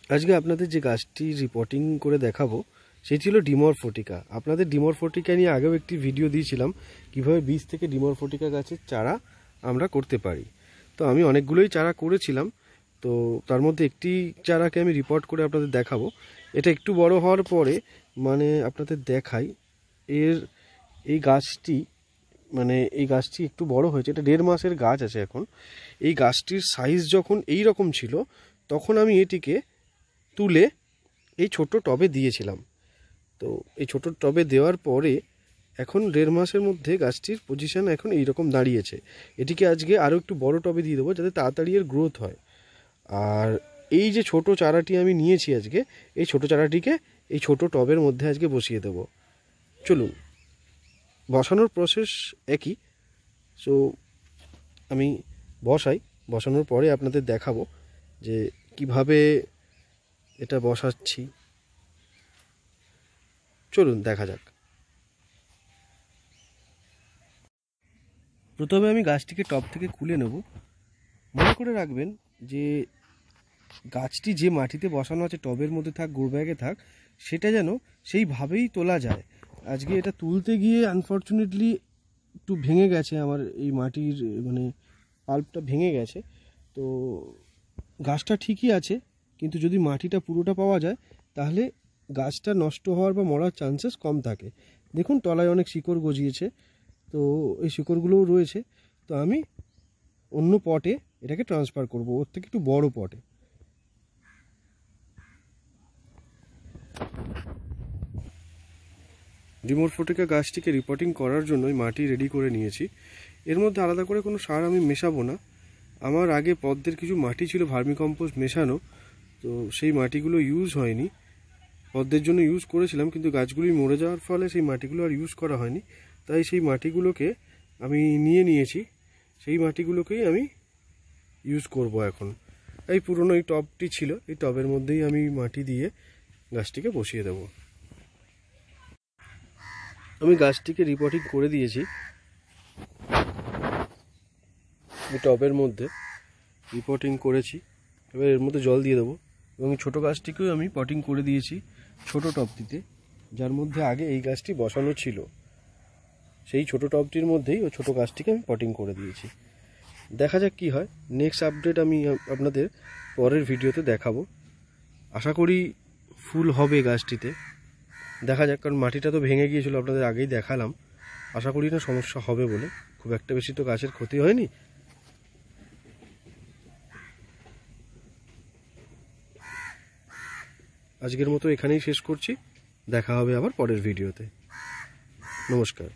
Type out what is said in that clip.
আজকে আপনাদের যে গাছটি রিপোর্টিং করে দেখাবো সেটি হলো ডিমরফোটিকা। আপনাদের ডিমরফোটিকা নিয়ে আগেও একটি ভিডিও দিয়েছিলাম কিভাবে বীজ থেকে ডিমরফোটিকা গাছের চারা আমরা করতে পারি। তো আমি অনেকগুলোই চারা করেছিলাম, তো তার মধ্যে একটি চারাকে আমি রিপোর্ট করে আপনাদের দেখাবো। এটা একটু বড় হওয়ার পরে আপনাদের দেখাই এই গাছটি এই গাছটি একটু বড় হয়েছে। এটা 1.5 মাসের গাছ আছে এখন। এই গাছটির সাইজ যখন এই রকম ছিল তখন আমি এটিকে তুলে এই ছোট টবে দিয়েছিলাম। তো এই ছোট টবে দেওয়ার পরে এখন 1.5 মাসের মধ্যে গাছটির পজিশন এখন এইরকম দাঁড়িয়েছে। এটিকে আজকে আরও একটু বড় টবে দিয়ে দেবো যাতে তাড়াতাড়ি এর গ্রোথ হয়। আর এই যে ছোট চারাটি আমি নিয়েছি আজকে, এই ছোট চারাটিকে এই ছোট টবের মধ্যে আজকে বসিয়ে দেব। চলুন, বসানোর প্রসেস একই। সো আমি বসানোর পরে আপনাদের দেখাবো যে কিভাবে এটা বসাচ্ছি। চলুন দেখা যাক। প্রথমে আমি গাছটিকে টব থেকে খুলে নেব। মনে করে রাখবেন যে গাছটি যে মাটিতে বসানো আছে, টবের মধ্যে থাক গ্রো ব্যাগে থাক, সেটা যেন সেইভাবেই তোলা যায়। আজকে এটা তুলতে গিয়ে আনফর্চুনেটলি একটু ভেঙে গেছে, আমার এই মাটির পাল্পটা ভেঙে গেছে। তো গাছটা ঠিকই আছে, কিন্তু যদি মাটিটা পুরোটা পাওয়া যায় তাহলে গাছটা নষ্ট হওয়ার বা মরার চান্সেস কম থাকে। দেখুন তলায় অনেক শিকড় গজিয়েছে, তো এই শিকড়গুলোও রয়েছে। তো আমি অন্য পটে এটাকে ট্রান্সফার করব, ওর থেকে একটু বড় পটে। ডিমরফোটিকা গাছটিকে রিপোর্টিং করার জন্যই মাটি রেডি করে নিয়েছি। এর মধ্যে আলাদা করে কোনো সার আমি মেশাবো না। আমার আগে পদ্মের কিছু মাটি ছিল ভার্মিকম্পোস্ট মেশানো, তো সেই মাটিগুলো ইউজ হয়নি। পদ্মের জন্য ইউজ করেছিলাম, কিন্তু গাছগুলি মরে যাওয়ার ফলে সেই মাটিগুলো আর ইউজ করা হয়নি। তাই সেই মাটিগুলোকে আমি নিয়েছি, সেই মাটিগুলোকেই আমি ইউজ করব এখন। এই পুরনো এই টবটি ছিল, এই টবের মধ্যেই আমি মাটি দিয়ে গাছটিকে বসিয়ে দেব। আমি গাছটিকে রিপোর্টিং করে দিয়েছি এই টবের মধ্যে, রিপোর্টিং করেছি। এবার এর মধ্যে জল দিয়ে দেবো এবং ছোটো গাছটিকেও আমি পটিং করে দিয়েছি ছোট টবটিতে, যার মধ্যে আগে এই গাছটি বসানো ছিল। সেই ছোট টবটির মধ্যেই ওই ছোটো গাছটিকে আমি পটিং করে দিয়েছি। দেখা যাক কি হয়। নেক্সট আপডেট আমি আপনাদের পরের ভিডিওতে দেখাবো। আশা করি ফুল হবে গাছটিতে। দেখা যাক, কারণ মাটিটা তো ভেঙে গিয়েছিল, আপনাদের আগেই দেখালাম। আশা করি না সমস্যা হবে বলে, খুব একটা বেশি তো গাছের ক্ষতি হয়নি। আজকের মতো এখানেই শেষ করছি। দেখা হবে আবার পরের ভিডিওতে। নমস্কার।